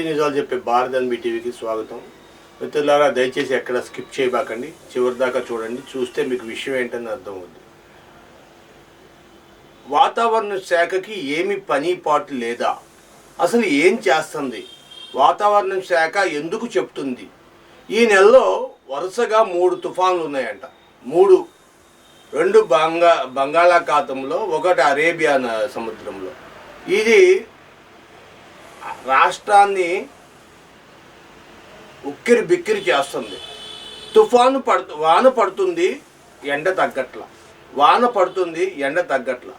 నిజాలు చెప్పే భారత్ ఎన్బి టీవీకి స్వాగతం. మిత్రులారా, దయచేసి ఎక్కడ స్కిప్ చేయబాకండి, చివరి దాకా చూడండి. చూస్తే మీకు విషయం ఏంటని అర్థమవుతుంది. వాతావరణ శాఖకి ఏమి పని పాటు లేదా? అసలు ఏం చేస్తుంది? వాతావరణ శాఖ ఎందుకు చెప్తుంది? ఈ నెలలో వరుసగా 3 తుఫాన్లు ఉన్నాయంట. 2 బంగాళాఖాతంలో, ఒకటి అరేబియా సముద్రంలో. ఇది రాష్ట్రాన్ని ఉక్కిరి బిక్కిరి చేస్తుంది. వాన పడుతుంది, ఎండ తగ్గట్ల. వాన పడుతుంది, ఎండ తగ్గట్ల.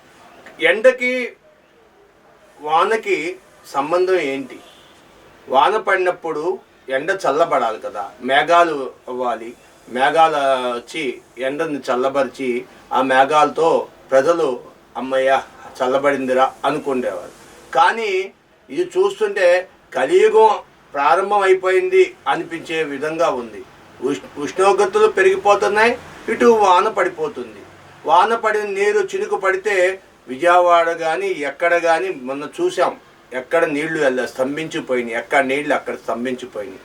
ఎండకి వానకి సంబంధం ఏంటి? వాన పడినప్పుడు ఎండ చల్లబడాలి కదా, మేఘాలు అవ్వాలి. మేఘాలు వచ్చి ఎండని చల్లబరిచి ఆ మేఘాలతో ప్రజలు అమ్మయ్య చల్లబడిందిరా అనుకునేవారు. కానీ ఇది చూస్తుంటే కలియుగం ప్రారంభం అయిపోయింది అనిపించే విధంగా ఉంది. ఉష్ణోగ్రతలు పెరిగిపోతున్నాయి, ఇటు వాన పడిపోతుంది. వాన పడిన నీరు చినుకు పడితే విజయవాడ కానీ ఎక్కడ కానీ మొన్న చూసాం, ఎక్కడ నీళ్లు స్తంభించిపోయినాయి, ఎక్కడ నీళ్లు అక్కడ స్తంభించిపోయినాయి.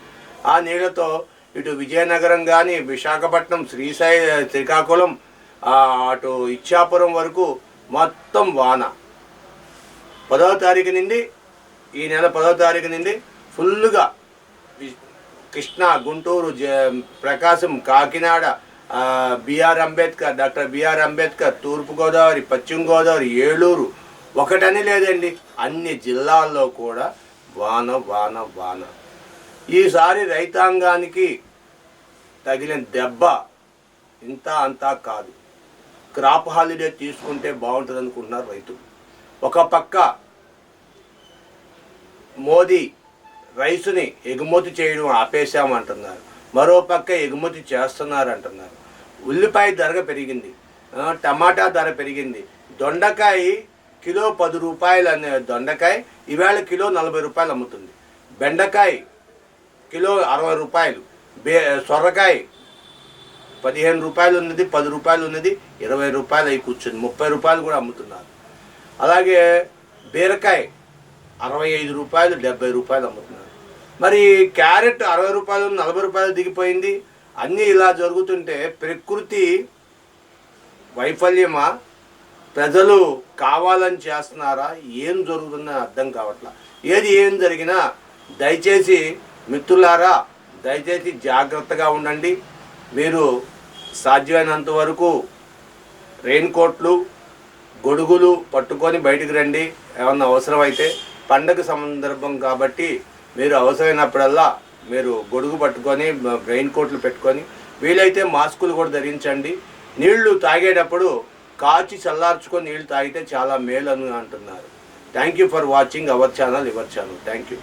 ఆ నీళ్లతో ఇటు విజయనగరం కానీ, విశాఖపట్నం, శ్రీకాకుళం, అటు ఇచ్చాపురం వరకు మొత్తం వాన. 10వ తారీఖు నుండి, ఈ నెల 10వ తారీఖు నుండి ఫుల్గా కృష్ణా, గుంటూరు, ప్రకాశం, కాకినాడ, డాక్టర్ బిఆర్ అంబేద్కర్, తూర్పుగోదావరి, పశ్చిమ గోదావరి, ఏలూరు, ఒకటని లేదండి, అన్ని జిల్లాల్లో కూడా వాన వాన వాన. ఈసారి రైతాంగానికి తగిలిన దెబ్బ ఇంత అంతా కాదు. క్రాప్ హాలిడే తీసుకుంటే బాగుంటుంది అనుకుంటున్నారు రైతులు. ఒక పక్క మోదీ రైసుని ఎగుమతి చేయడం ఆపేశామంటున్నారు, మరో పక్క ఎగుమతి చేస్తున్నారు అంటున్నారు. ఉల్లిపాయ ధర పెరిగింది, టమాటా ధర పెరిగింది. దొండకాయ కిలో 10 రూపాయలు అనే దొండకాయ ఈవేళ కిలో 40 రూపాయలు అమ్ముతుంది. బెండకాయ కిలో 60 రూపాయలు. సొరకాయ 15 రూపాయలు ఉన్నది, 10 రూపాయలు ఉన్నది, 20 రూపాయలు అయి కూర్చుంది. 30 రూపాయలు కూడా అమ్ముతున్నారు. అలాగే బీరకాయ 65 రూపాయలు, 70 రూపాయలు అమ్ముతున్నారు. మరి క్యారెట్ 60 రూపాయలు, 40 రూపాయలు దిగిపోయింది. అన్నీ ఇలా జరుగుతుంటే ప్రకృతి వైఫల్యమా, ప్రజలు కావాలని చేస్తున్నారా, ఏం జరుగుతుందని అర్థం కావట్లా. ఏం జరిగినా దయచేసి మిత్రులారా, దయచేసి జాగ్రత్తగా ఉండండి. మీరు సాధ్యమైనంత వరకు రెయిన్ కోట్లు, గొడుగులు పట్టుకొని బయటికి రండి. ఏమన్నా అవసరమైతే పండగ సందర్భం కాబట్టి మీరు అవసరమైనప్పుడల్లా మీరు గొడుగు పట్టుకొని, రెయిన్ కోట్లు పెట్టుకొని, వీలైతే మాస్కులు కూడా ధరించండి. నీళ్లు తాగేటప్పుడు కాచి చల్లార్చుకొని నీళ్లు తాగితే చాలా మేలు అని అంటున్నారు. Thank you for watching our channel, your channel. Thank you.